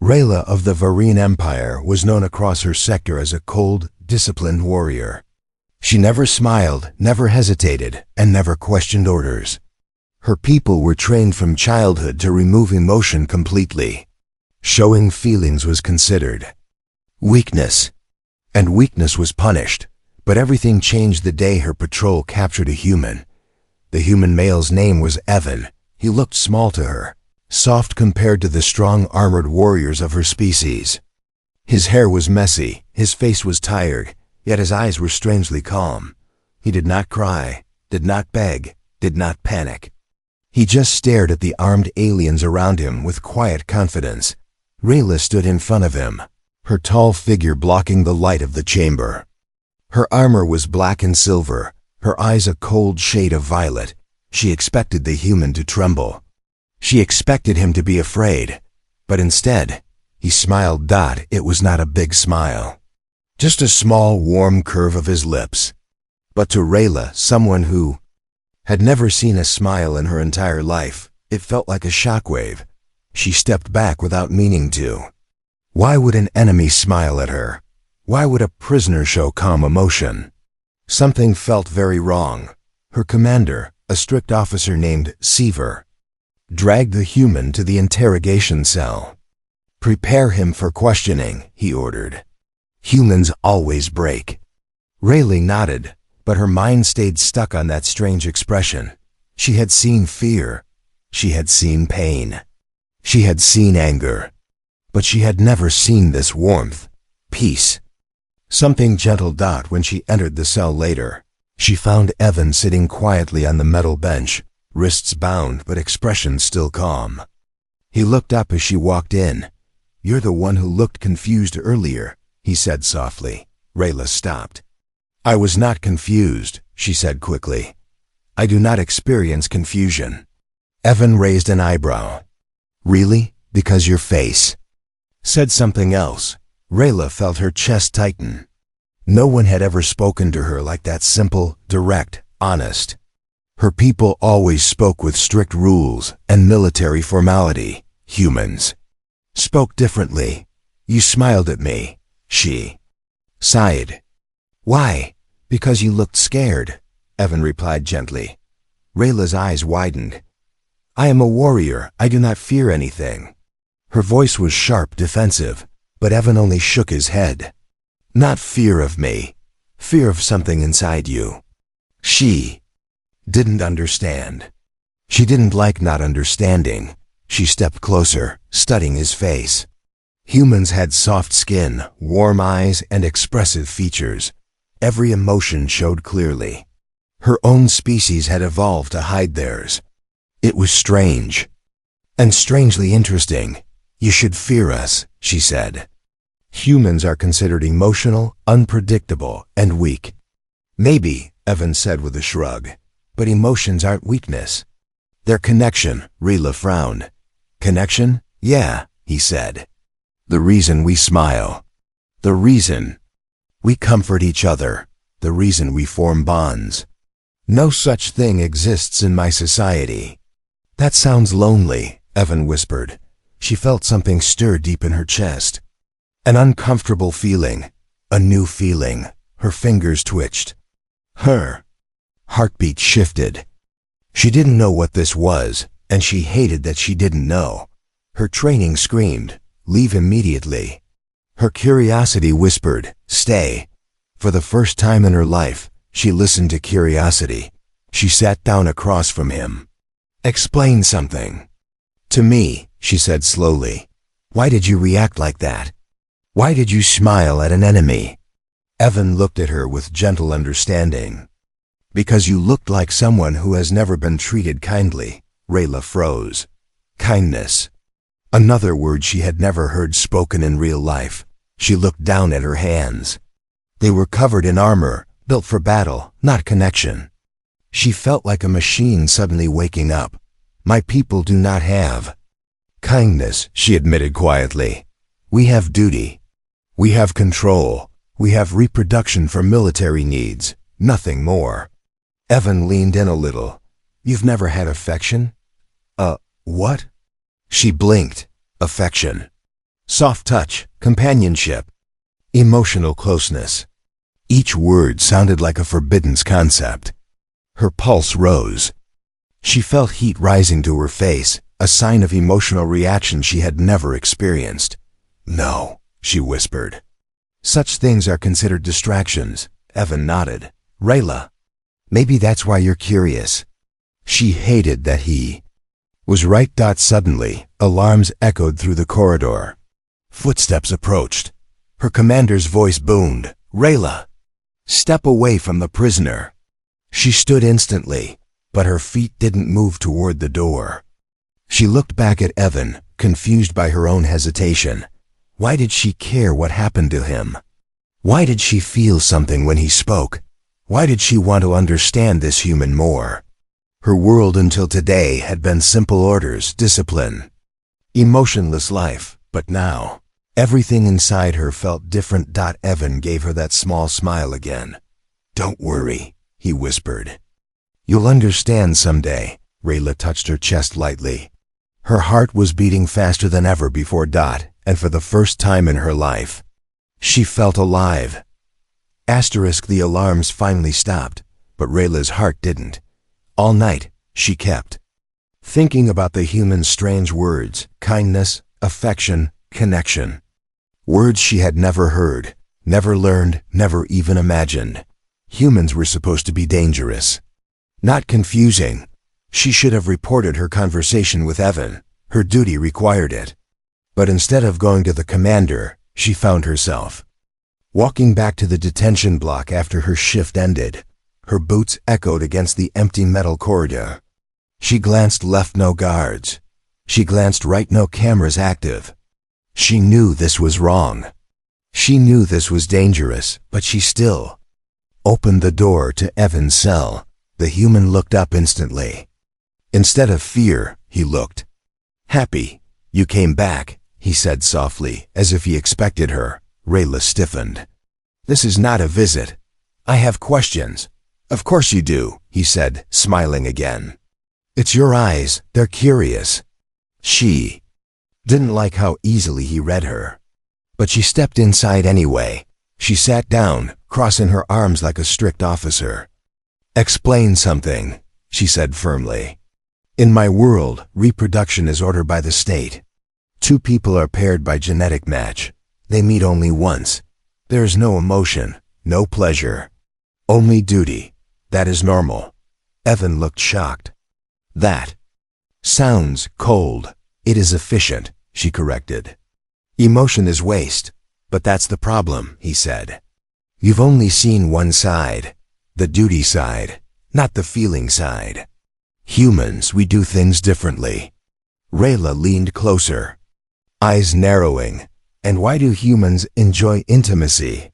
Rhaela of the Varian Empire was known across her sector as a cold, disciplined warrior. She never smiled, never hesitated, and never questioned orders. Her people were trained from childhood to remove emotion completely. Showing feelings was considered weakness, and weakness was punished. But everything changed the day her patrol captured a human. The human male's name was Evan. He looked small to her, soft compared to the strong armored warriors of her species. His hair was messy, his face was tired, yet his eyes were strangely calm. He did not cry, did not beg, did not panic. He just stared at the armed aliens around him with quiet confidence. Rhaela stood in front of him, her tall figure blocking the light of the chamber. Her armor was black and silver, her eyes a cold shade of violet. She expected the human to tremble. She expected him to be afraid, but instead, he smiled. It was not a big smile, just a small, warm curve of his lips. But to Rhaela, someone who had never seen a smile in her entire life, it felt like a shockwave. She stepped back without meaning to. Why would an enemy smile at her? Why would a prisoner show calm emotion? Something felt very wrong. Her commander, a strict officer named Seaver, dragged the human to the interrogation cell. "Prepare him for questioning," he ordered. "Humans always break." Rhaela nodded, but her mind stayed stuck on that strange expression. She had seen fear. She had seen pain. She had seen anger. But she had never seen this warmth, peace. Something gentle. When she entered the cell later, she found Evan sitting quietly on the metal bench, wrists bound but expression still calm. He looked up as she walked in. "You're the one who looked confused earlier," he said softly. Rhaela stopped. "I was not confused," she said quickly. "I do not experience confusion." Evan raised an eyebrow. "Really? Because your face said something else." Rhaela felt her chest tighten. No one had ever spoken to her like that, simple, direct, honest. Her people always spoke with strict rules and military formality. Humans spoke differently. "You smiled at me," she sighed. "Why?" "Because you looked scared," Evan replied gently. Rayla's eyes widened. "I am a warrior. I do not fear anything." Her voice was sharp, defensive, but Evan only shook his head. "Not fear of me. Fear of something inside you." She didn't understand. She didn't like not understanding. She stepped closer, studying his face. Humans had soft skin, warm eyes, and expressive features. Every emotion showed clearly. Her own species had evolved to hide theirs. It was strange, and strangely interesting. "You should fear us," she said. "Humans are considered emotional, unpredictable, and weak." "Maybe," Evan said with a shrug, "but emotions aren't weakness. They're connection." Rhaela frowned. "Connection? Yeah," he said. "The reason we smile. The reason we comfort each other. The reason we form bonds. No such thing exists in my society." "That sounds lonely," Evan whispered. She felt something stir deep in her chest. An uncomfortable feeling, a new feeling. Her fingers twitched. Her heartbeat shifted. She didn't know what this was, and she hated that she didn't know. Her training screamed, "Leave immediately." Her curiosity whispered, "Stay." For the first time in her life, she listened to curiosity. She sat down across from him. "Explain something to me," she said slowly. "Why did you react like that? Why did you smile at an enemy?" Evan looked at her with gentle understanding. "Because you looked like someone who has never been treated kindly." Rhaela froze. Kindness. Another word she had never heard spoken in real life. She looked down at her hands. They were covered in armor, built for battle, not connection. She felt like a machine suddenly waking up. "My people do not have kindness," she admitted quietly. "We have duty. We have control. We have reproduction for military needs, nothing more." Evan leaned in a little. "You've never had affection?" What?" She blinked. "Affection. soft touch, companionship, emotional closeness. Each word sounded like a forbidden concept. Her pulse rose. She felt heat rising to her face, a sign of emotional reaction she had never experienced. "No," she whispered. "Such things are considered distractions." Evan nodded. "Rhaela, maybe that's why you're curious." She hated that he was right. Suddenly, alarms echoed through the corridor. Footsteps approached. Her commander's voice boomed, "Rhaela, step away from the prisoner." She stood instantly, but her feet didn't move toward the door. She looked back at Evan, confused by her own hesitation. Why did she care what happened to him? Why did she feel something when he spoke? Why did she want to understand this human more? Her world until today had been simple orders, discipline, emotionless life, but now, everything inside her felt different. Evan gave her that small smile again. "Don't worry," he whispered. "You'll understand someday." Rhaela touched her chest lightly. Her heart was beating faster than ever before. And for the first time in her life, she felt alive. The alarms finally stopped, but Rayla's heart didn't. All night, she kept thinking about the human's strange words: kindness, affection, connection. Words she had never heard, never learned, never even imagined. Humans were supposed to be dangerous, not confusing. She should have reported her conversation with Evan. Her duty required it. But instead of going to the commander, she found herself walking back to the detention block after her shift ended. Her boots echoed against the empty metal corridor. She glanced left, no guards. She glanced right, no cameras active. She knew this was wrong. She knew this was dangerous, but she still opened the door to Evan's cell. The human looked up instantly. Instead of fear, he looked happy. "You came back," he said softly, as if he expected her. Rhaela stiffened. "This is not a visit. I have questions." "Of course you do," he said, smiling again. "It's your eyes, they're curious." She didn't like how easily he read her. But she stepped inside anyway. She sat down, crossing her arms like a strict officer. "Explain something," she said firmly. "In my world, reproduction is ordered by the state. Two people are paired by genetic match. They meet only once. There is no emotion, no pleasure, only duty. That is normal." Evan looked shocked. "That sounds cold." "It is efficient," she corrected. "Emotion is waste." "But that's the problem," he said. "You've only seen one side, the duty side, not the feeling side. Humans, we do things differently." Rhaela leaned closer, eyes narrowing. "And why do humans enjoy intimacy?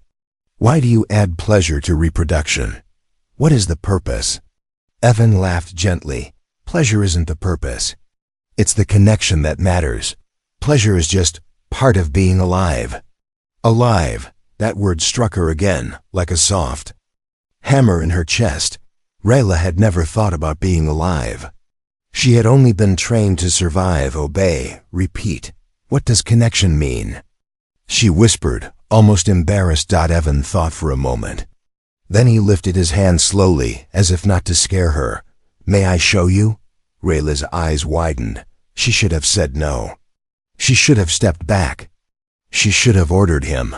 Why do you add pleasure to reproduction? What is the purpose?" Evan laughed gently. "Pleasure isn't the purpose. It's the connection that matters. Pleasure is just part of being alive." Alive, that word struck her again, like a soft hammer in her chest. Rhaela had never thought about being alive. She had only been trained to survive, obey, repeat. What does connection mean? She whispered, almost embarrassed. Evan thought for a moment. Then he lifted his hand slowly, as if not to scare her. "May I show you?" Rayla's eyes widened. She should have said no. She should have stepped back. She should have ordered him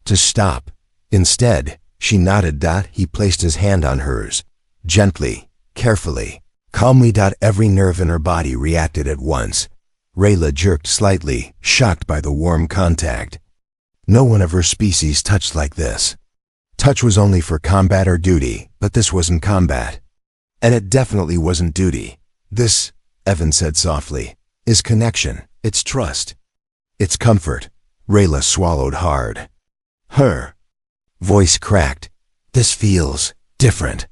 to stop. Instead, she nodded. He placed his hand on hers, gently, carefully, calmly. Every nerve in her body reacted at once. Rhaela jerked slightly, shocked by the warm contact. No one of her species touched like this. Touch was only for combat or duty, but this wasn't combat. And it definitely wasn't duty. This, Evan said softly, is connection. It's trust. It's comfort. Rhaela swallowed hard. Her voice cracked. "This feels different."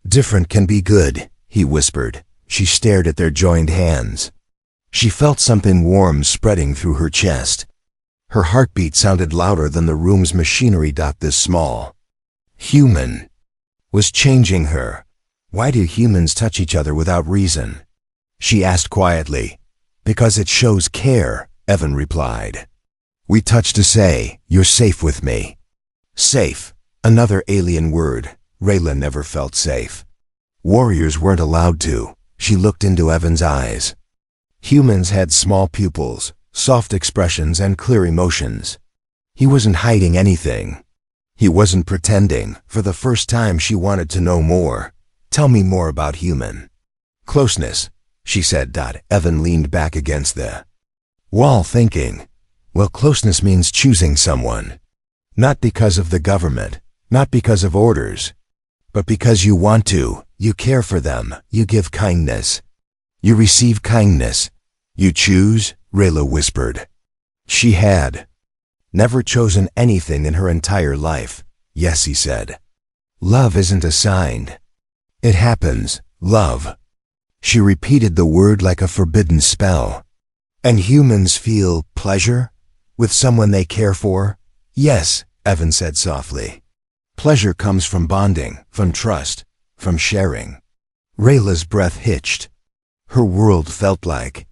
"Different can be good," he whispered. She stared at their joined hands. She felt something warm spreading through her chest. Her heartbeat sounded louder than the room's machinery. This small human was changing her. "Why do humans touch each other without reason?" she asked quietly. "Because it shows care," Evan replied. We touch to say, you're safe with me. Safe, another alien word. Rhaela never felt safe. Warriors weren't allowed to. She looked into Evan's eyes. Humans had small pupils, soft expressions, and clear emotions. He wasn't hiding anything. He wasn't pretending. For the first time, she wanted to know more. Tell me more about human. Closeness, she said. Evan leaned back against the wall thinking, well, closeness means choosing someone. Not because of the government, not because of orders, but because you want to. You care for them. You give kindness. You receive kindness. You choose, Rhaela whispered. She had never chosen anything in her entire life. Yes, he said. Love isn't assigned. It happens. Love. She repeated the word like a forbidden spell. And humans feel pleasure with someone they care for? Yes, Evan said softly. Pleasure comes from bonding, from trust, from sharing. Rhaela's breath hitched. Her world felt like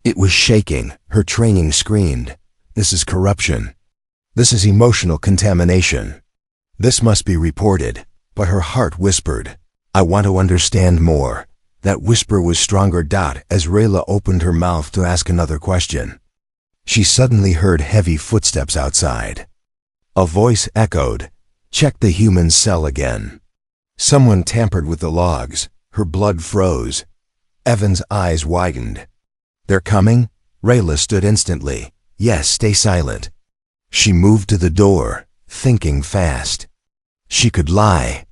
it was shaking. Her training screamed, this is corruption. This is emotional contamination. This must be reported. But her heart whispered, I want to understand more. That whisper was stronger. As Rhaela opened her mouth to ask another question, she suddenly heard heavy footsteps outside. A voice echoed, check the human cell again. Someone tampered with the logs. Her blood froze. Evan's eyes widened. They're coming? Rhaela stood instantly. Yes, stay silent. She moved to the door, thinking fast. She could lie.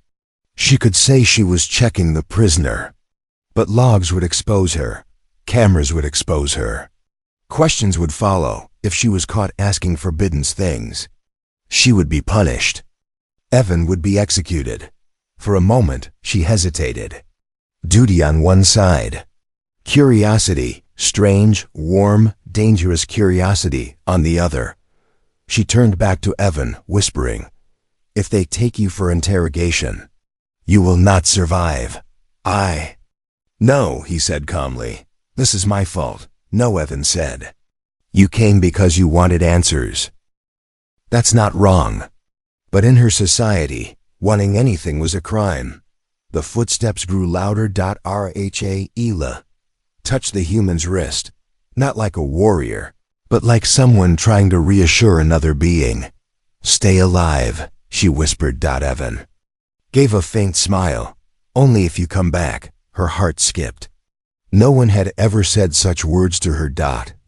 She could say she was checking the prisoner. But logs would expose her. Cameras would expose her. Questions would follow. If she was caught asking forbidden things, she would be punished. Evan would be executed. For a moment, she hesitated. Duty on one side. Curiosity, strange, warm, dangerous curiosity, on the other. She turned back to Evan, whispering, if they take you for interrogation, you will not survive. No, he said calmly. This is my fault. No, Evan said. You came because you wanted answers. That's not wrong. But in her society, wanting anything was a crime. The footsteps grew louder. Rhaela touched the human's wrist, not like a warrior, but like someone trying to reassure another being. Stay alive, she whispered. Evan gave a faint smile. Only if you come back. Her heart skipped. No one had ever said such words to her.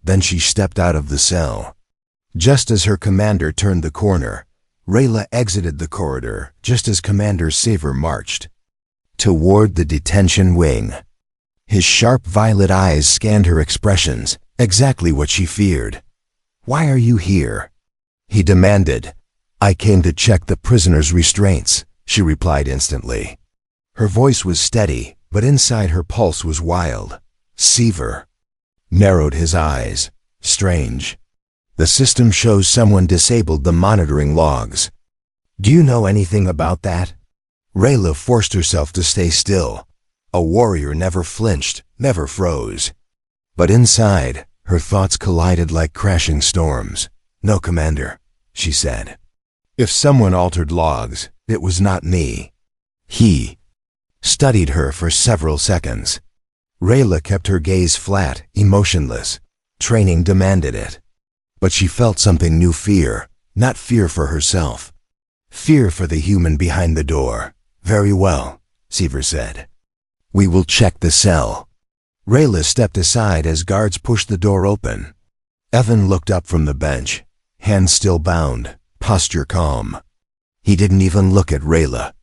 Then she stepped out of the cell. Just as her commander turned the corner, Rhaela exited the corridor just as Commander Saver marched toward the detention wing. His sharp violet eyes scanned her expressions, exactly what she feared. Why are you here? He demanded. I came to check the prisoner's restraints, she replied instantly. Her voice was steady, but inside her pulse was wild. Seaver narrowed his eyes. Strange. The system shows someone disabled the monitoring logs. Do you know anything about that? Rhaela forced herself to stay still. A warrior never flinched, never froze. But inside, her thoughts collided like crashing storms. No, Commander, she said. If someone altered logs, it was not me. He studied her for several seconds. Rhaela kept her gaze flat, emotionless. Training demanded it. But she felt something new. Fear, not fear for herself. Fear for the human behind the door. Very well, Seaver said. We will check the cell. Rhaela stepped aside as guards pushed the door open. Evan looked up from the bench, hands still bound, posture calm. He didn't even look at Rhaela.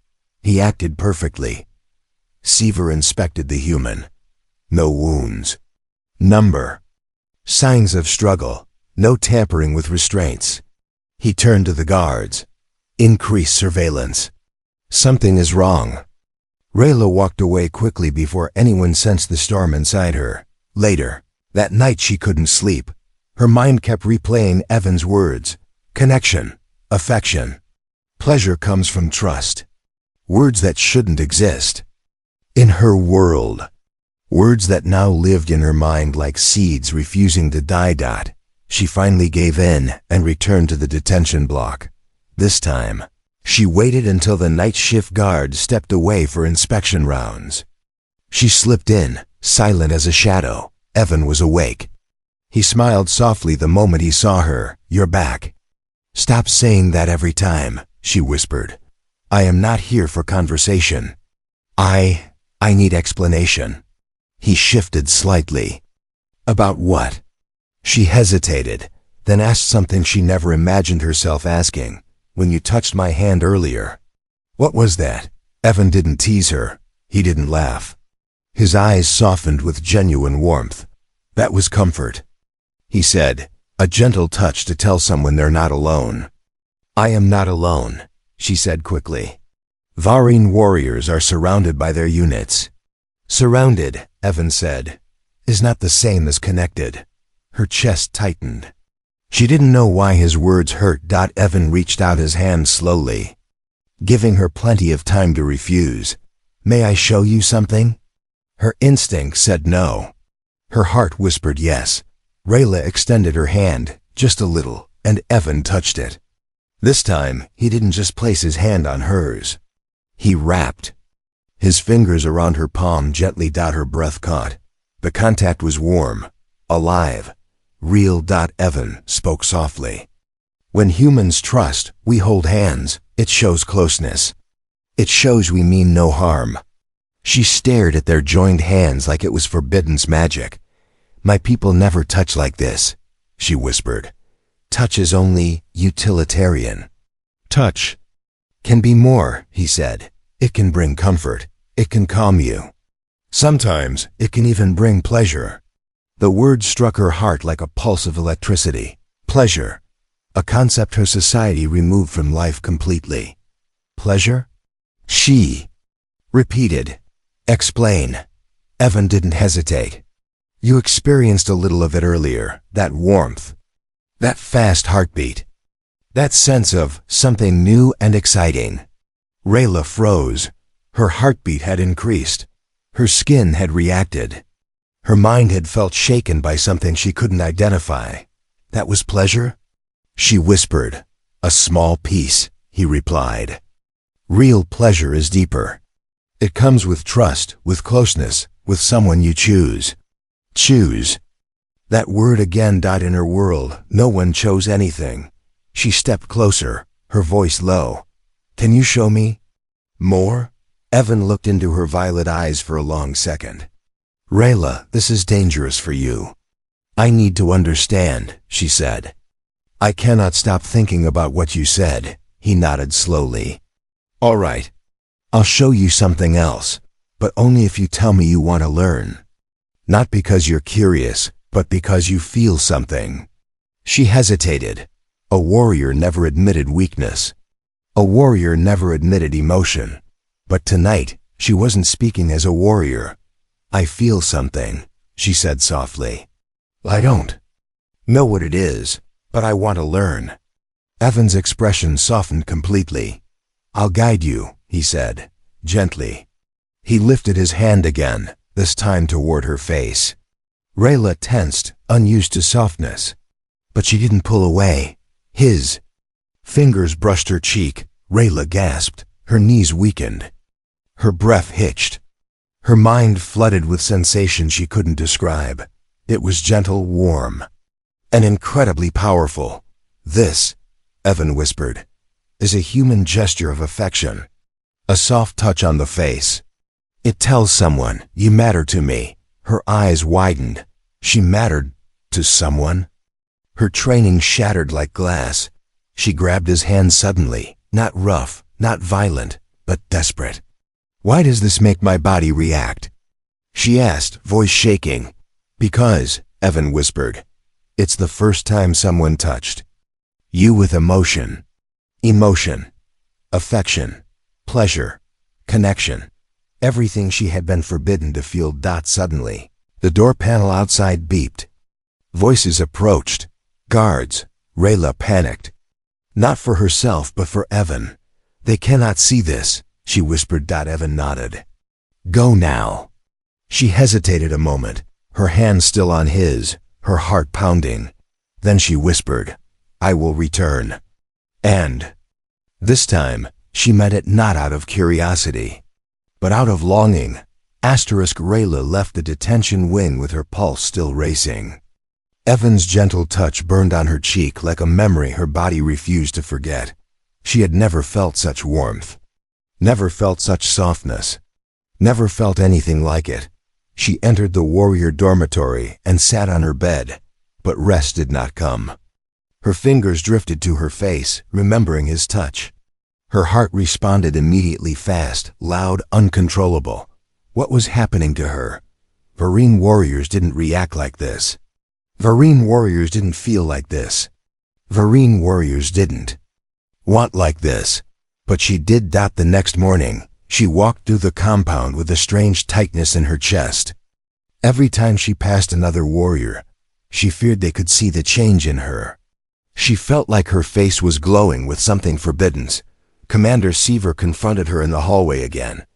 He acted perfectly. Seaver inspected the human. No wounds. Number. Signs of struggle. No tampering with restraints. He turned to the guards. Increase surveillance. Something is wrong. Rhaela walked away quickly before anyone sensed the storm inside her. Later, that night she couldn't sleep. Her mind kept replaying Evan's words. Connection. Affection. Pleasure comes from trust. Words that shouldn't exist. In her world. Words that now lived in her mind like seeds refusing to die. She finally gave in and returned to the detention block. This time, she waited until the night shift guard stepped away for inspection rounds. She slipped in, silent as a shadow. Evan was awake. He smiled softly the moment he saw her. "You're back." "Stop saying that every time," she whispered. "I am not here for conversation. I need explanation." He shifted slightly. "About what?" She hesitated, then asked something she never imagined herself asking. "When you touched my hand earlier." "What was that?" Evan didn't tease her. He didn't laugh. His eyes softened with genuine warmth. "That was comfort," he said, "a gentle touch to tell someone they're not alone." "I am not alone," she said quickly. "Varine warriors are surrounded by their units." "Surrounded," Evan said, "is not the same as connected." Her chest tightened. She didn't know why his words hurt. Evan reached out his hand slowly, giving her plenty of time to refuse. "May I show you something?" Her instinct said no. Her heart whispered yes. Rhaela extended her hand, just a little, and Evan touched it. This time, he didn't just place his hand on hers. He wrapped his fingers around her palm gently. Her breath caught. The contact was warm, alive, real. Evan spoke softly. "When humans trust, we hold hands. It shows closeness. It shows we mean no harm." She stared at their joined hands like it was forbidden magic. "My people never touch like this," she whispered. "Touch is only utilitarian. Touch can be more," he said. "It can bring comfort. It can calm you. Sometimes it can even bring pleasure." The word struck her heart like a pulse of electricity. Pleasure, a concept her society removed from life completely. "Pleasure?" she repeated. "Explain." Evan didn't hesitate. "You experienced a little of it earlier, that warmth, that fast heartbeat, that sense of something new and exciting." Rhaela froze. Her heartbeat had increased. Her skin had reacted. Her mind had felt shaken by something she couldn't identify. "That was pleasure?" she whispered. "A small piece," he replied. "Real pleasure is deeper. It comes with trust, with closeness, with someone you choose." Choose. That word again. In her world, no one chose anything. She stepped closer, her voice low. "Can you show me more?" Evan looked into her violet eyes for a long second. "Rhaela, this is dangerous for you." "I need to understand," she said. "I cannot stop thinking about what you said." He nodded slowly. "All right. I'll show you something else, but only if you tell me you want to learn. Not because you're curious, but because you feel something." She hesitated. A warrior never admitted weakness. A warrior never admitted emotion. But tonight, she wasn't speaking as a warrior. "I feel something," she said softly. "I don't know what it is, but I want to learn." Evan's expression softened completely. "I'll guide you," he said, gently. He lifted his hand again, this time toward her face. Rhaela tensed, unused to softness. But she didn't pull away. His fingers brushed her cheek. Rhaela gasped. Her knees weakened. Her breath hitched. Her mind flooded with sensation she couldn't describe. It was gentle, warm, and incredibly powerful. "This," Evan whispered, "is a human gesture of affection. A soft touch on the face. It tells someone, you matter to me." Her eyes widened. She mattered to someone? Her training shattered like glass. She grabbed his hand suddenly, not rough, not violent, but desperate. "Why does this make my body react?" she asked, voice shaking. "Because," Evan whispered, "it's the first time someone touched you with emotion. Emotion, affection, pleasure, connection. Everything she had been forbidden to feel. Suddenly, the door panel outside beeped. Voices approached. Guards. Rhaela panicked. Not for herself, but for Evan. "They cannot see this," she whispered. Evan nodded. "Go now." She hesitated a moment, her hand still on his, her heart pounding. Then she whispered, "I will return." And this time, she meant it not out of curiosity, but out of longing. Rhaela left the detention wing with her pulse still racing. Evan's gentle touch burned on her cheek like a memory her body refused to forget. She had never felt such warmth, never felt such softness, never felt anything like it. She entered the warrior dormitory and sat on her bed, but rest did not come. Her fingers drifted to her face, remembering his touch. Her heart responded immediately, fast, loud, uncontrollable. What was happening to her? Vereen warriors didn't react like this. Vereen warriors didn't feel like this. Vereen warriors didn't want like this. But she did. The next morning, she walked through the compound with a strange tightness in her chest. Every time she passed another warrior, she feared they could see the change in her. She felt like her face was glowing with something forbidden. Commander Seaver confronted her in the hallway again.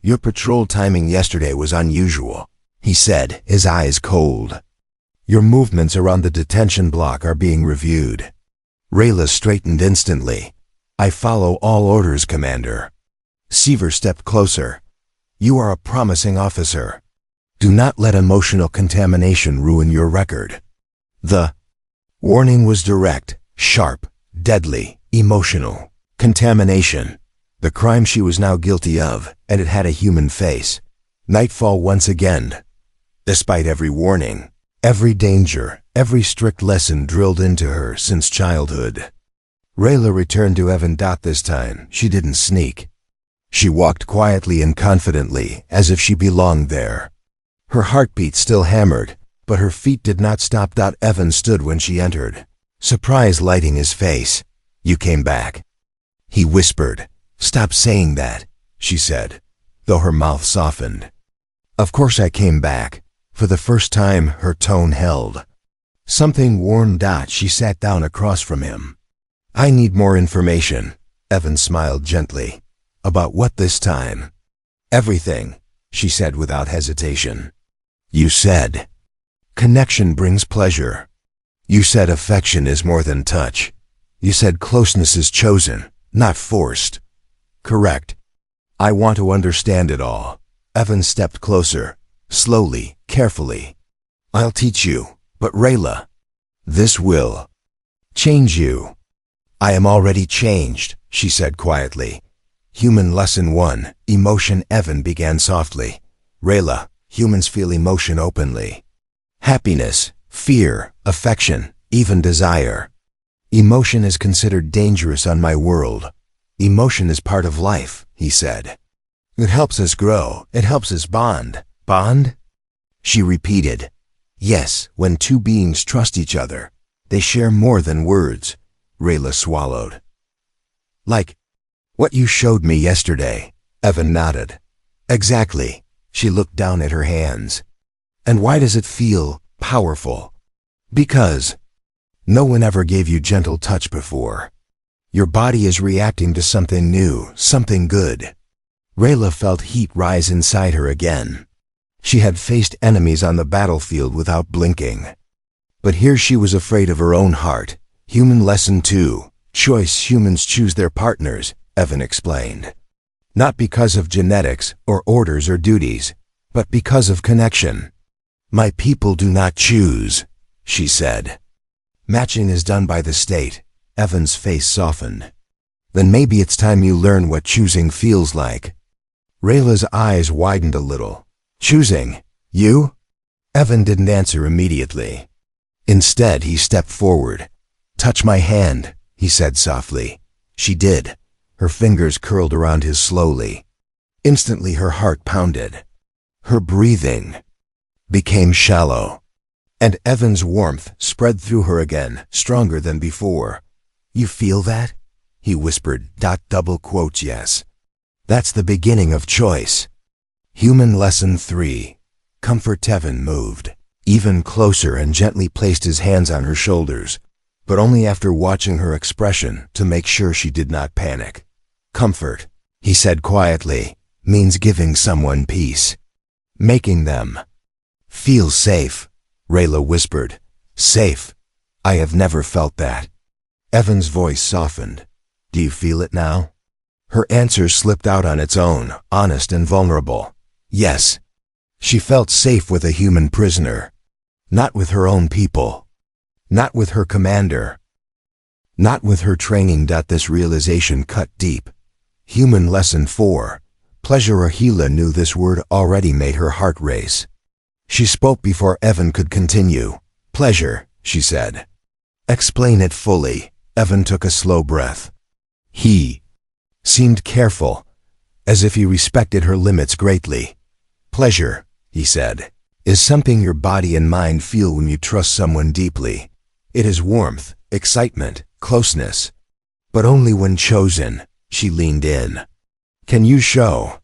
"Your patrol timing yesterday was unusual," he said, his eyes cold. "Your movements around the detention block are being reviewed." Rhaela straightened instantly. "I follow all orders, Commander." Seaver stepped closer. "You are a promising officer. Do not let emotional contamination ruin your record." The warning was direct, sharp, deadly, emotional. Contamination. The crime she was now guilty of, and it had a human face. Nightfall once again. Despite every warning, every danger, every strict lesson drilled into her since childhood. Rhaela returned to Evan. This time, she didn't sneak. She walked quietly and confidently, as if she belonged there. Her heartbeat still hammered, but her feet did not stop. Evan stood when she entered, surprise lighting his face. "You came back," he whispered. "Stop saying that," she said, though her mouth softened. "Of course I came back." For the first time, her tone held. Something warm. She sat down across from him. "I need more information," Evan smiled gently. "About what this time?" "Everything," she said without hesitation. "You said connection brings pleasure. You said affection is more than touch. You said closeness is chosen, not forced. Correct. I want to understand it all." Evan stepped closer, slowly, carefully. "I'll teach you, but Rhaela, this will change you." "I am already changed," she said quietly. "Human Lesson 1, Emotion." Evan began softly. "Rhaela, humans feel emotion openly. Happiness, fear, affection, even desire. Emotion is considered dangerous on my world. Emotion is part of life," he said. "It helps us grow. It helps us bond." "Bond?" she repeated. "Yes, when two beings trust each other, they share more than words." Rhaela swallowed. "Like what you showed me yesterday." Evan nodded. "Exactly." She looked down at her hands. "And why does it feel powerful?" "Because no one ever gave you gentle touch before. Your body is reacting to something new, something good." Rhaela felt heat rise inside her again. She had faced enemies on the battlefield without blinking. But here she was afraid of her own heart. "Human Lesson 2, Choice. Humans choose their partners," Evan explained. "Not because of genetics or orders or duties, but because of connection. My people do not choose," she said. "Matching is done by the state." Evan's face softened. "Then maybe it's time you learn what choosing feels like." Rhaela's eyes widened a little. "Choosing? You?" Evan didn't answer immediately. Instead, he stepped forward. "Touch my hand," he said softly. She did. Her fingers curled around his slowly. Instantly, her heart pounded. Her breathing became shallow, and Evan's warmth spread through her again, stronger than before. "You feel that?" he whispered. Double quotes, "Yes. That's the beginning of choice." Human Lesson 3, Comfort. Evan moved even closer and gently placed his hands on her shoulders, but only after watching her expression to make sure she did not panic. "Comfort," he said quietly, "means giving someone peace. Making them feel safe." Rhaela whispered. "Safe. I have never felt that. Evan's voice softened. Do you feel it now? Her answer slipped out on its own, honest and vulnerable. Yes. She felt safe with a human prisoner. Not with her own people. Not with her commander. Not with her training. This realization cut deep. Human Lesson 4. Pleasure. Rhaela knew this word already made her heart race. She spoke before Evan could continue. Pleasure, she said. Explain it fully. Evan took a slow breath. He seemed careful, as if he respected her limits greatly. Pleasure, he said, is something your body and mind feel when you trust someone deeply. It is warmth, excitement, closeness. But only when chosen. She leaned in. Can you show?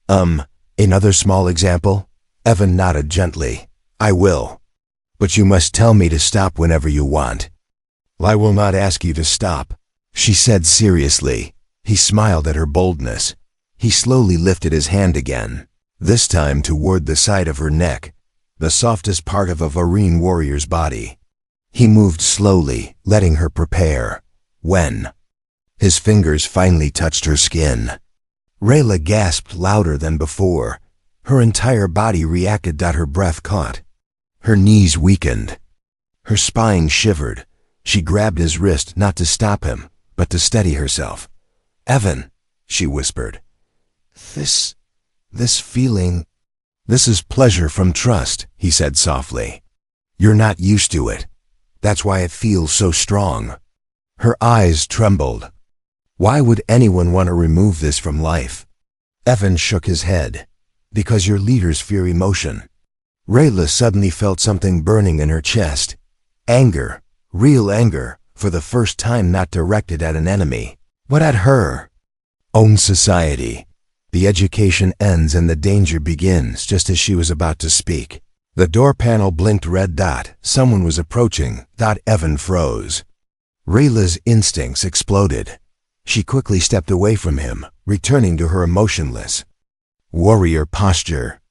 Another small example? Evan nodded gently. I will. But you must tell me to stop whenever you want. I will not ask you to stop, she said seriously. He smiled at her boldness. He slowly lifted his hand again, this time toward the side of her neck, the softest part of a Varine warrior's body. He moved slowly, letting her prepare. When his fingers finally touched her skin, Rhaela gasped louder than before. Her entire body reacted. Her breath caught. Her knees weakened. Her spine shivered. She grabbed his wrist, not to stop him, but to steady herself. Evan, she whispered. This feeling. This is pleasure from trust, he said softly. You're not used to it. That's why it feels so strong. Her eyes trembled. Why would anyone want to remove this from life? Evan shook his head. Because your leaders fear emotion. Rhaela suddenly felt something burning in her chest. Anger, real anger, for the first time not directed at an enemy, but at her own society. The education ends and the danger begins just as she was about to speak. The door panel blinked red. Someone was approaching. Evan froze. Rhaela's instincts exploded. She quickly stepped away from him, returning to her emotionless warrior posture.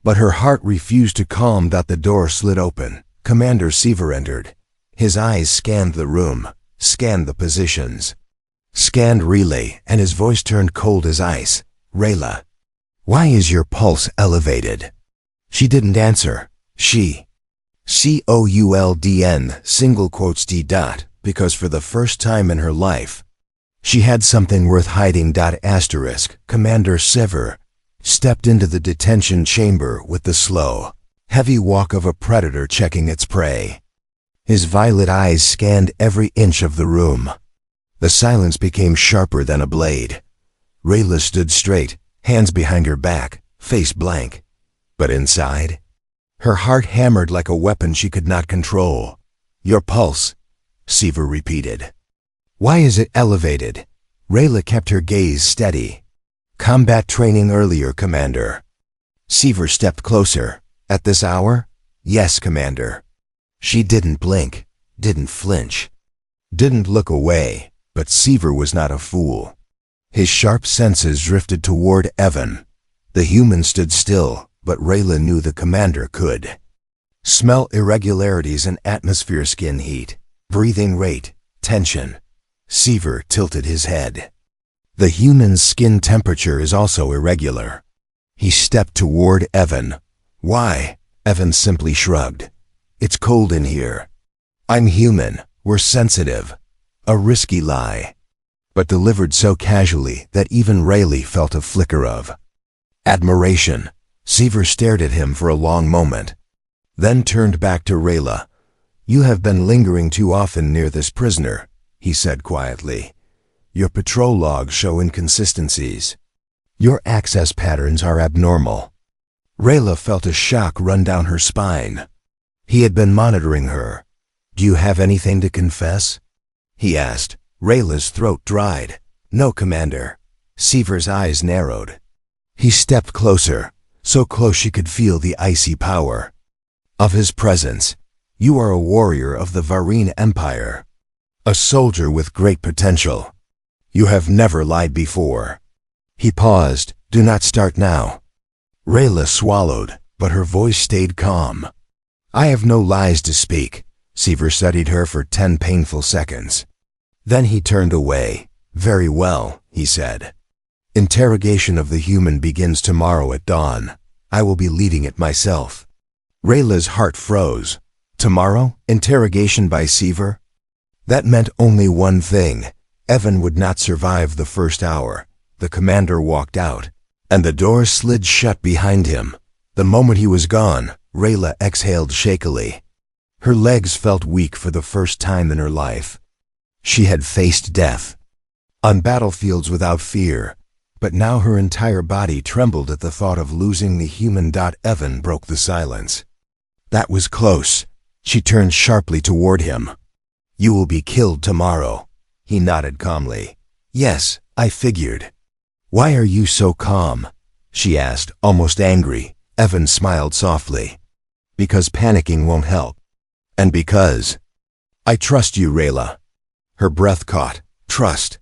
But her heart refused to calm. The door slid open. Commander Seaver entered. His eyes scanned the room, scanned the positions, scanned Rhaela, and his voice turned cold as ice. Rhaela, why is your pulse elevated? She didn't answer. She COULDN single quotes D. Because for the first time in her life, she had something worth hiding. Asterisk. Commander Seaver stepped into the detention chamber with the slow, heavy walk of a predator checking its prey. His violet eyes scanned every inch of the room. The silence became sharper than a blade. Rhaela stood straight, hands behind her back, face blank. But inside, her heart hammered like a weapon she could not control. Your pulse, Seaver repeated. Why is it elevated? Rhaela kept her gaze steady. Combat training earlier, Commander. Seaver stepped closer. At this hour? Yes, Commander. She didn't blink, didn't flinch, didn't look away, but Seaver was not a fool. His sharp senses drifted toward Evan. The human stood still, but Rhaela knew the commander could smell irregularities in atmosphere, skin heat, breathing rate, tension. Seaver tilted his head. The human's skin temperature is also irregular. He stepped toward Evan. Why? Evan simply shrugged. It's cold in here. I'm human. We're sensitive. A risky lie, but delivered so casually that even Rhaela felt a flicker of admiration. Seaver stared at him for a long moment, then turned back to Rhaela. You have been lingering too often near this prisoner, he said quietly. Your patrol logs show inconsistencies. Your access patterns are abnormal. Rhaela felt a shock run down her spine. He had been monitoring her. Do you have anything to confess? He asked. Rhaela's throat dried. No, Commander. Seaver's eyes narrowed. He stepped closer, so close she could feel the icy power of his presence. You are a warrior of the Varine Empire, a soldier with great potential. You have never lied before. He paused. Do not start now. Rhaela swallowed, but her voice stayed calm. I have no lies to speak. Seaver studied her for 10 painful seconds. Then he turned away. Very well, he said. Interrogation of the human begins tomorrow at dawn. I will be leading it myself. Rhaela's heart froze. Tomorrow? Interrogation by Seaver? That meant only one thing. Evan would not survive the first hour. The commander walked out, and the door slid shut behind him. The moment he was gone, Rhaela exhaled shakily. Her legs felt weak for the first time in her life. She had faced death on battlefields without fear, but now her entire body trembled at the thought of losing the human. Evan broke the silence. That was close. She turned sharply toward him. You will be killed tomorrow. He nodded calmly. Yes, I figured. Why are you so calm? She asked, almost angry. Evan smiled softly. Because panicking won't help. And because I trust you, Rhaela. Her breath caught. Trust.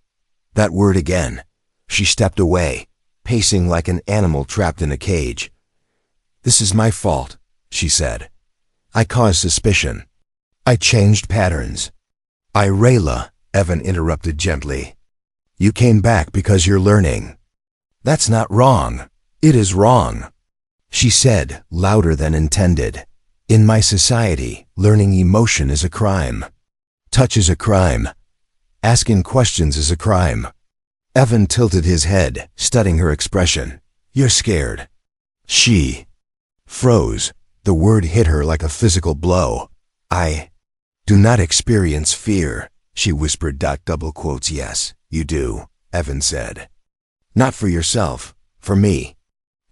That word again. She stepped away, pacing like an animal trapped in a cage. This is my fault, she said. I caused suspicion. I changed patterns. Rhaela, Evan interrupted gently. You came back because you're learning. That's not wrong. It is wrong, she said, louder than intended. In my society, learning emotion is a crime. Touch is a crime. Asking questions is a crime. Evan tilted his head, studying her expression. You're scared. She froze. The word hit her like a physical blow. I do not experience fear, she whispered. Yes, you do, Evan said. Not for yourself, for me.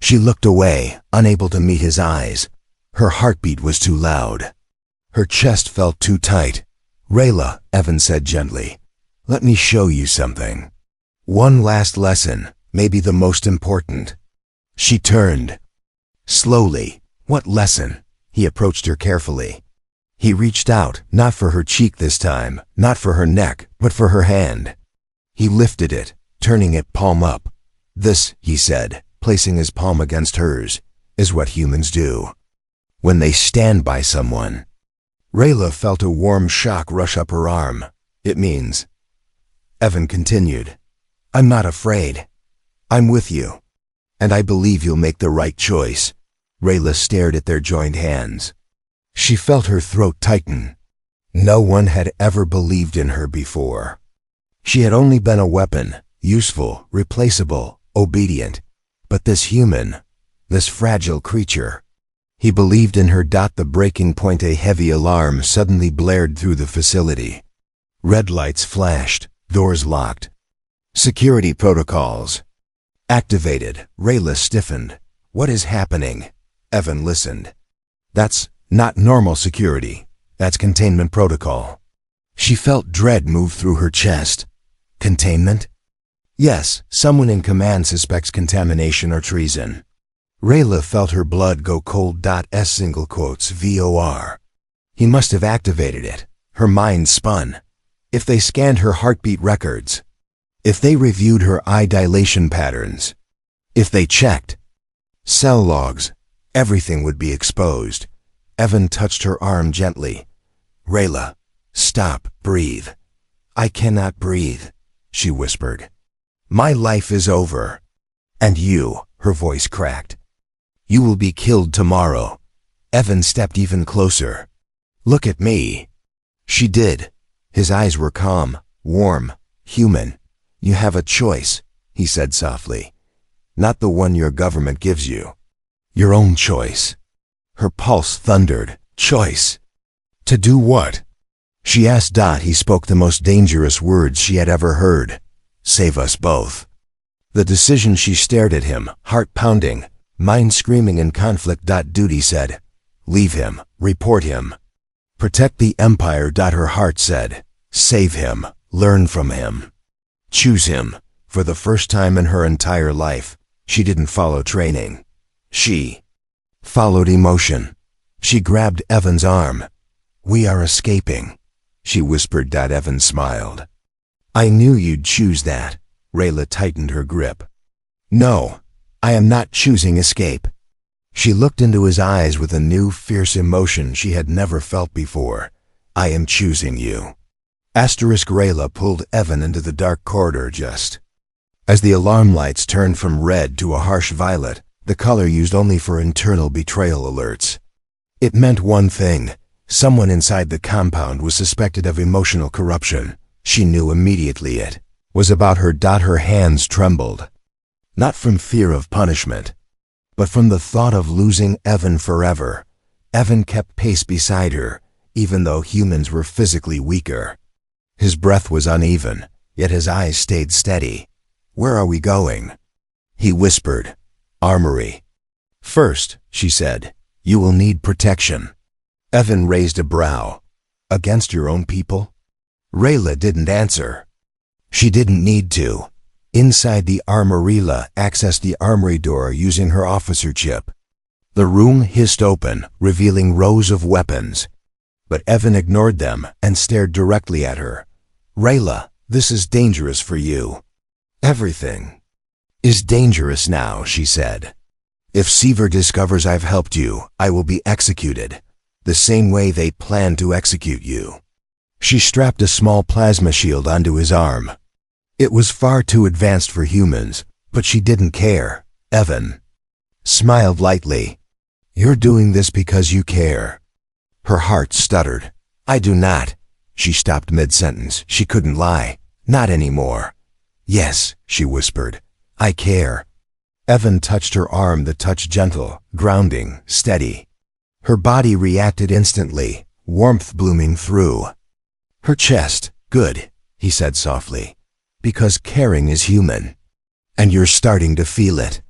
She looked away, unable to meet his eyes. Her heartbeat was too loud. Her chest felt too tight. Rhaela, Evan said gently, let me show you something. One last lesson, maybe the most important. She turned. Slowly. What lesson? He approached her carefully. He reached out, not for her cheek this time, not for her neck, but for her hand. He lifted it, turning it palm up. This, he said, placing his palm against hers, is what humans do when they stand by someone. Rhaela felt a warm shock rush up her arm. It means. Evan continued. I'm not afraid. I'm with you. And I believe you'll make the right choice. Rhaela stared at their joined hands. She felt her throat tighten. No one had ever believed in her before. She had only been a weapon, useful, replaceable, obedient. But this human, this fragile creature, he believed in her. The breaking point. A heavy alarm suddenly blared through the facility. Red lights flashed, doors locked. Security protocols activated. Rhaela stiffened. What is happening? Evan listened. That's not normal security. That's containment protocol. She felt dread move through her chest. Containment? Yes, someone in command suspects contamination or treason. Rhaela felt her blood go cold. VOR. He must have activated it. Her mind spun. If they scanned her heartbeat records, if they reviewed her eye dilation patterns, if they checked cell logs, everything would be exposed. Evan touched her arm gently. Rhaela, stop, breathe. I cannot breathe, she whispered. My life is over. And you, her voice cracked. You will be killed tomorrow. Evan stepped even closer. Look at me. She did. His eyes were calm, warm, human. You have a choice, he said softly. Not the one your government gives you. Your own choice. Her pulse thundered. Choice. To do what? She asked. He spoke the most dangerous words she had ever heard. Save us both. The decision. She stared at him, heart pounding, mind screaming in conflict. Duty said, leave him, report him. Protect the Empire. Her heart said, save him, learn from him. Choose him. For the first time in her entire life, she didn't follow training. She followed emotion. She grabbed Evan's arm. We are escaping, she whispered. Evan smiled. I knew you'd choose that. Rhaela tightened her grip. No, I am not choosing escape. She looked into his eyes with a new, fierce emotion she had never felt before. I am choosing you. Rhaela pulled Evan into the dark corridor just as the alarm lights turned from red to a harsh violet, the color used only for internal betrayal alerts. It meant one thing. Someone inside the compound was suspected of emotional corruption. She knew immediately it was about her. Her hands trembled, not from fear of punishment, but from the thought of losing Evan forever. Evan kept pace beside her, even though humans were physically weaker. His breath was uneven, yet his eyes stayed steady. Where are we going? He whispered. Armory. First, she said, you will need protection. Evan raised a brow. Against your own people? Rhaela didn't answer. She didn't need to. Inside the armory, Rhaela accessed the armory door using her officer chip. The room hissed open, revealing rows of weapons. But Evan ignored them and stared directly at her. Rhaela, this is dangerous for you. Everything is dangerous now, she said. If Seaver discovers I've helped you, I will be executed, the same way they plan to execute you. She strapped a small plasma shield onto his arm. It was far too advanced for humans, but she didn't care. Evan smiled lightly. You're doing this because you care. Her heart stuttered. I do not. She stopped mid-sentence. She couldn't lie. Not anymore. Yes, she whispered. I care. Evan touched her arm, the touch gentle, grounding, steady. Her body reacted instantly, warmth blooming through her chest. Good, he said softly. Because caring is human. And you're starting to feel it.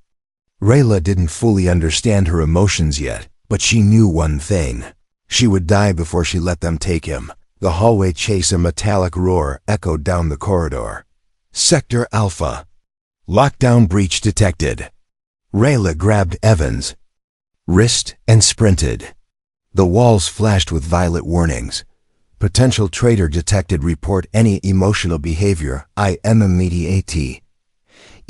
Rhaela didn't fully understand her emotions yet, but she knew one thing. She would die before she let them take him. The hallway chase, a metallic roar echoed down the corridor. Sector Alpha. Lockdown breach detected. Rhaela grabbed Evan's wrist and sprinted. The walls flashed with violet warnings. Potential traitor detected. Report any emotional behavior. I am immediate.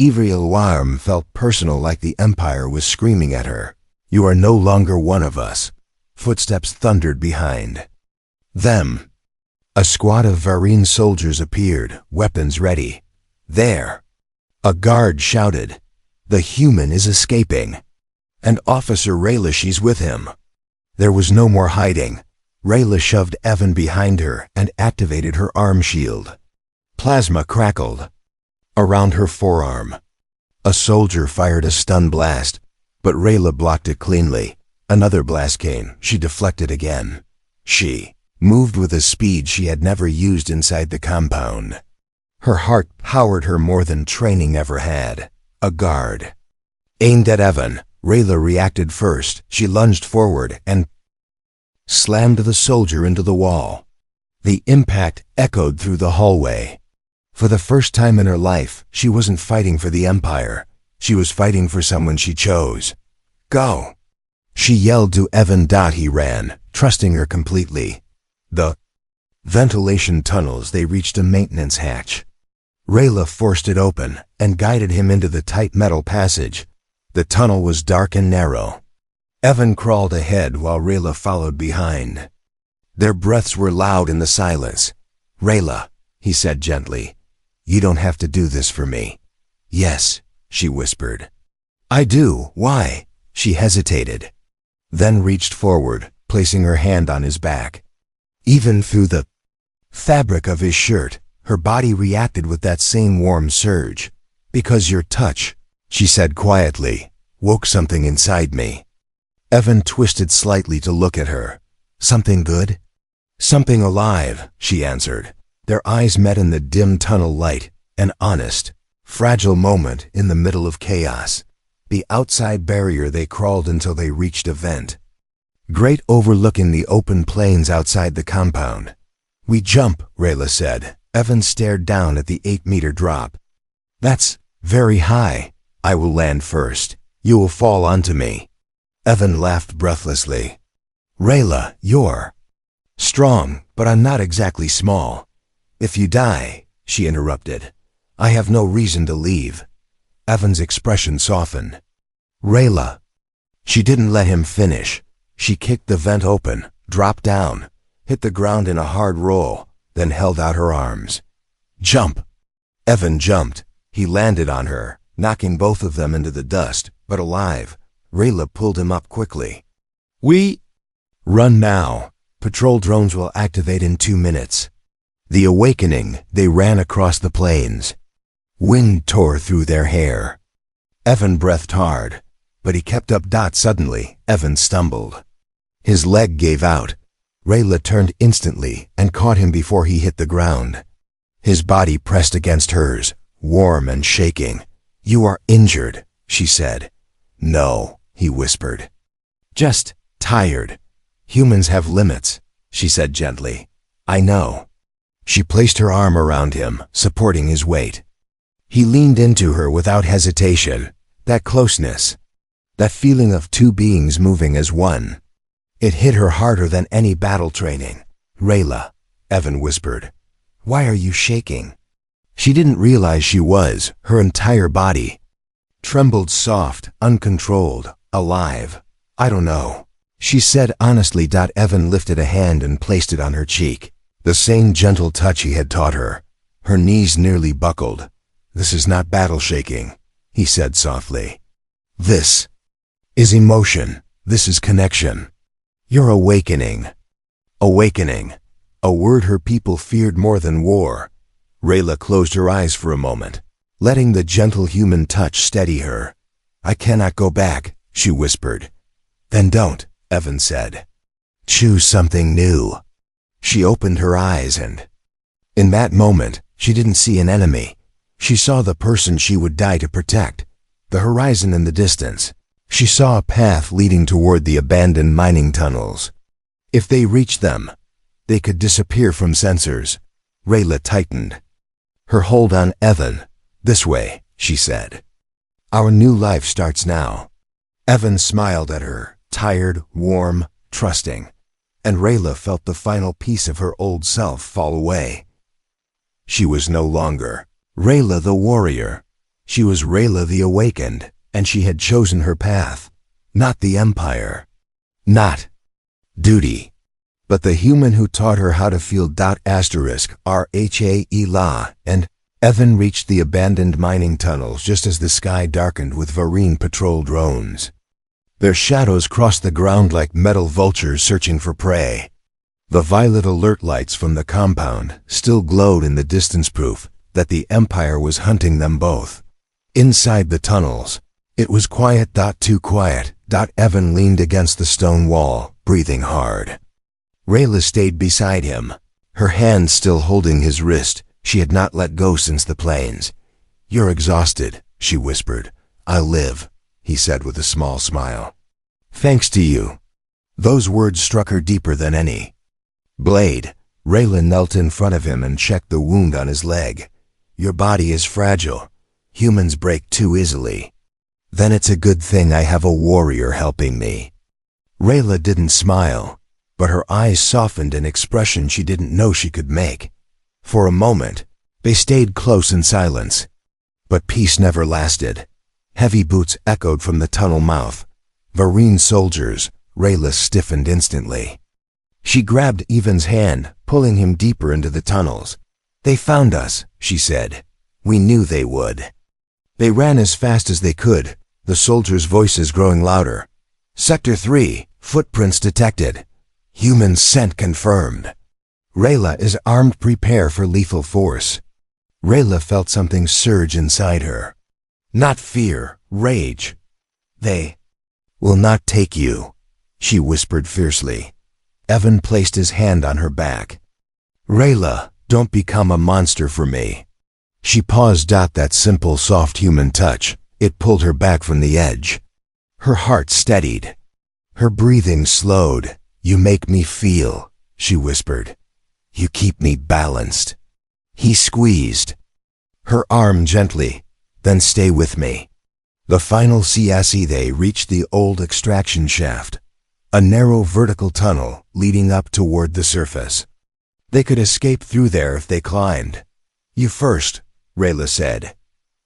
Every alarm felt personal, like the Empire was screaming at her. You are no longer one of us. Footsteps thundered behind them. A squad of Varine soldiers appeared, weapons ready. There. A guard shouted. The human is escaping. And Officer Rhaela, she's with him. There was no more hiding. Rhaela shoved Evan behind her and activated her arm shield. Plasma crackled around her forearm. A soldier fired a stun blast, but Rhaela blocked it cleanly. Another blast came. She deflected again. She moved with a speed she had never used inside the compound. Her heart powered her more than training ever had. A guard aimed at Evan. Rhaela reacted first. She lunged forward and slammed the soldier into the wall. The impact echoed through the hallway. For the first time in her life, she wasn't fighting for the Empire. She was fighting for someone she chose. Go! She yelled to Evan. He ran, trusting her completely. The ventilation tunnels, they reached a maintenance hatch. Rhaela forced it open and guided him into the tight metal passage. The tunnel was dark and narrow. Evan crawled ahead while Rhaela followed behind. Their breaths were loud in the silence. Rhaela, he said gently, you don't have to do this for me. Yes, she whispered. I do. Why? She hesitated, then reached forward, placing her hand on his back. Even through the fabric of his shirt, her body reacted with that same warm surge. Because your touch, she said quietly, woke something inside me. Evan twisted slightly to look at her. Something good? Something alive, she answered. Their eyes met in the dim tunnel light, an honest, fragile moment in the middle of chaos. The outside barrier, they crawled until they reached a vent. Great, overlooking the open plains outside the compound. We jump, Rhaela said. Evan stared down at the 8-meter drop. That's very high. I will land first. You will fall onto me. Evan laughed breathlessly. Rhaela, you're strong, but I'm not exactly small. If you die, she interrupted, I have no reason to leave. Evan's expression softened. Rhaela. She didn't let him finish. She kicked the vent open, dropped down. hit the ground in a hard roll, then held out her arms. "Jump!" Evan jumped. He landed on her, knocking both of them into the dust, but alive. Rhaela pulled him up quickly. Run now. Patrol drones will activate in 2 minutes." The awakening, they ran across the plains. Wind tore through their hair. Evan breathed hard, but he kept up. Suddenly, Evan stumbled. His leg gave out. Rhaela turned instantly and caught him before he hit the ground. His body pressed against hers, warm and shaking. "You are injured," she said. "No," he whispered. "Just tired. Humans have limits," she said gently. "I know." She placed her arm around him, supporting his weight. He leaned into her without hesitation. That closeness, that feeling of two beings moving as one. It hit her harder than any battle training. "Rhaela," Evan whispered. "Why are you shaking?" She didn't realize she was. Her entire body trembled, soft, uncontrolled, alive. "I don't know," she said honestly. Evan lifted a hand and placed it on her cheek. The same gentle touch he had taught her. Her knees nearly buckled. "This is not battle shaking," he said softly. "This is emotion. This is connection. You're awakening." Awakening. A word her people feared more than war. Rhaela closed her eyes for a moment, letting the gentle human touch steady her. "I cannot go back," she whispered. "Then don't," Evan said. "Choose something new." She opened her eyes and, in that moment, she didn't see an enemy. She saw the person she would die to protect. The horizon in the distance. She saw a path leading toward the abandoned mining tunnels. If they reached them, they could disappear from sensors. Rhaela tightened her hold on Evan. "This way," she said. "Our new life starts now." Evan smiled at her, tired, warm, trusting, and Rhaela felt the final piece of her old self fall away. She was no longer Rhaela the warrior. She was Rhaela the awakened, and she had chosen her path. Not the empire. Not duty. But the human who taught her how to feel. Rhaela, and Evan reached the abandoned mining tunnels just as the sky darkened with Varine patrol drones. Their shadows crossed the ground like metal vultures searching for prey. The violet alert lights from the compound still glowed in the distance, proof that the Empire was hunting them both. Inside the tunnels, it was quiet. Too quiet. Evan leaned against the stone wall, breathing hard. Rhaela stayed beside him, her hand still holding his wrist. She had not let go since the plains. "You're exhausted," she whispered. "I'll live," he said with a small smile. "Thanks to you." Those words struck her deeper than any blade. Rhaela knelt in front of him and checked the wound on his leg. "Your body is fragile. Humans break too easily. Then it's a good thing I have a warrior helping me." Rhaela didn't smile, but her eyes softened an expression she didn't know she could make. For a moment, they stayed close in silence. But peace never lasted. Heavy boots echoed from the tunnel mouth. Varine soldiers. Rhaela stiffened instantly. She grabbed Evan's hand, pulling him deeper into the tunnels. "They found us," she said. "We knew they would." They ran as fast as they could, the soldiers' voices growing louder. "Sector 3, footprints detected. Human scent confirmed. Rhaela is armed. Prepare for lethal force." Rhaela felt something surge inside her. Not fear, rage. "They will not take you," she whispered fiercely. Evan placed his hand on her back. "Rhaela, don't become a monster for me." She paused. That simple, soft human touch, it pulled her back from the edge. Her heart steadied. Her breathing slowed. "You make me feel," she whispered. "You keep me balanced." He squeezed her arm gently. "Then stay with me." The final CSE, they reached the old extraction shaft, a narrow vertical tunnel leading up toward the surface. They could escape through there if they climbed. "You first," Rhaela said.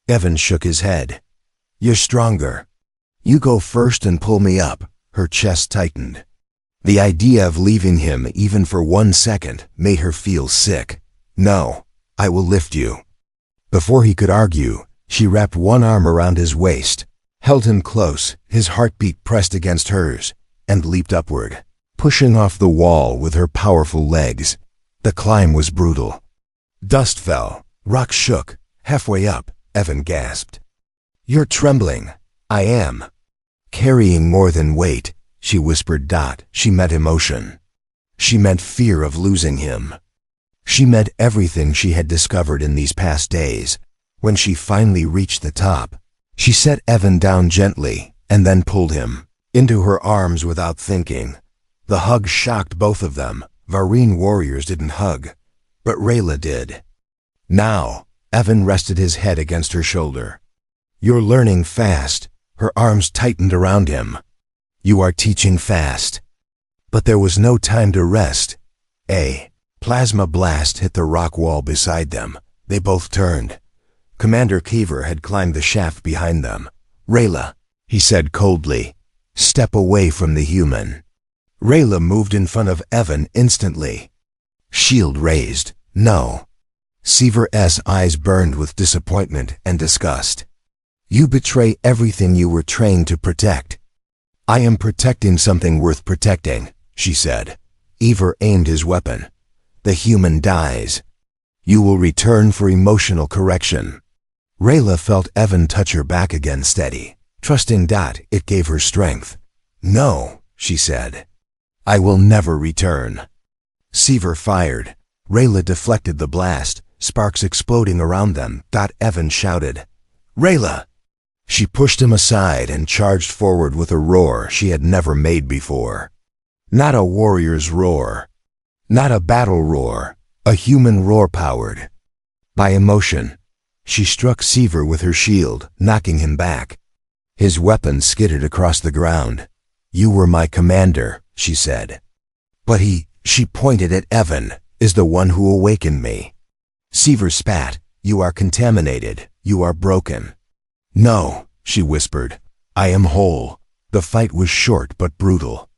Evan shook his head. "You're stronger. You go first and pull me up." Her chest tightened. The idea of leaving him even for 1 second made her feel sick. "No, I will lift you." Before he could argue, she wrapped one arm around his waist, held him close, his heartbeat pressed against hers, and leaped upward, pushing off the wall with her powerful legs. The climb was brutal. Dust fell, rocks shook. Halfway up, Evan gasped. "You're trembling." "I am." "Carrying more than weight," she whispered. She meant emotion. She meant fear of losing him. She meant everything she had discovered in these past days. When she finally reached the top, she set Evan down gently and then pulled him into her arms without thinking. The hug shocked both of them. Varine warriors didn't hug, but Rhaela did. Now, Evan rested his head against her shoulder. "You're learning fast." Her arms tightened around him. "You are teaching fast." But there was no time to rest. A plasma blast hit the rock wall beside them. They both turned. Commander Kiever had climbed the shaft behind them. "Rhaela," he said coldly, "step away from the human." Rhaela moved in front of Evan instantly. Shield raised. "No." Seaver's eyes burned with disappointment and disgust. "You betray everything you were trained to protect." "I am protecting something worth protecting," she said. Ever aimed his weapon. "The human dies. You will return for emotional correction." Rhaela felt Evan touch her back again steady. Trusting it gave her strength. "No," she said. "I will never return." Seaver fired. Rhaela deflected the blast, sparks exploding around them. Evan shouted, "Rhaela!" She pushed him aside and charged forward with a roar she had never made before. Not a warrior's roar. Not a battle roar. A human roar powered by emotion. She struck Seaver with her shield, knocking him back. His weapon skittered across the ground. "You were my commander," she said. "But she pointed at Evan, "is the one who awakened me." Seaver spat. "You are contaminated. You are broken." "No," she whispered. "I am whole." The fight was short but brutal.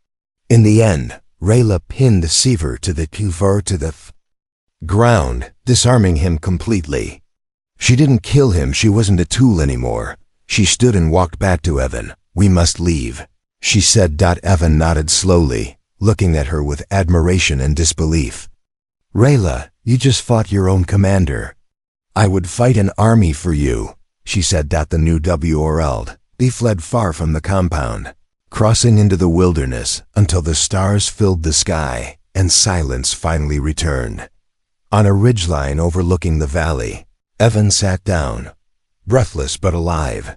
In the end, Rhaela pinned Seaver to the ground, disarming him completely. She didn't kill him. She wasn't a tool anymore. She stood and walked back to Evan. "We must leave," she said. Evan nodded slowly, looking at her with admiration and disbelief. "Rhaela, you just fought your own commander." "I would fight an army for you," she said. The new WRL'd. They fled far from the compound, crossing into the wilderness until the stars filled the sky and silence finally returned. On a ridgeline overlooking the valley, Evan sat down, breathless but alive.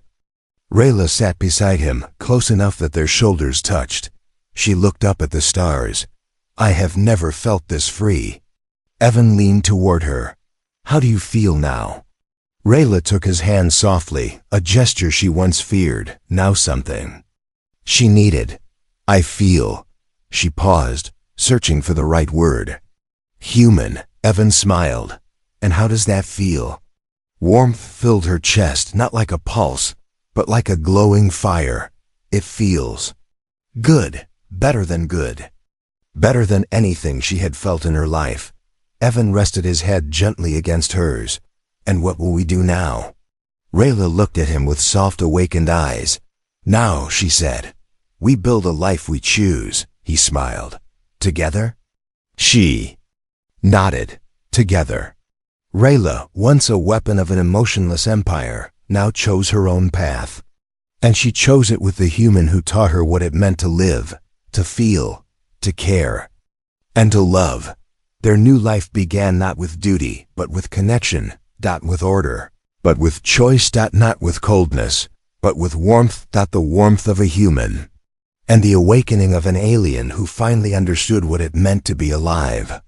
Rhaela sat beside him, close enough that their shoulders touched. She looked up at the stars. "I have never felt this free." Evan leaned toward her. "How do you feel now?" Rhaela took his hand softly, a gesture she once feared, now something she needed. "I feel." She paused, searching for the right word. "Human," Evan smiled. "And how does that feel?" Warmth filled her chest, not like a pulse, but like a glowing fire. "It feels good, better than good. Better than anything she had felt in her life." Evan rested his head gently against hers. "And what will we do now?" Rhaela looked at him with soft awakened eyes. "Now," she said, "we build a life we choose." He smiled. "Together?" She nodded. "Together." Rhaela, once a weapon of an emotionless empire, now chose her own path. And she chose it with the human who taught her what it meant to live, to feel, to care, and to love. Their new life began not with duty, but with connection, not with order, but with choice, not with coldness, but with warmth, the warmth of a human, and the awakening of an alien who finally understood what it meant to be alive.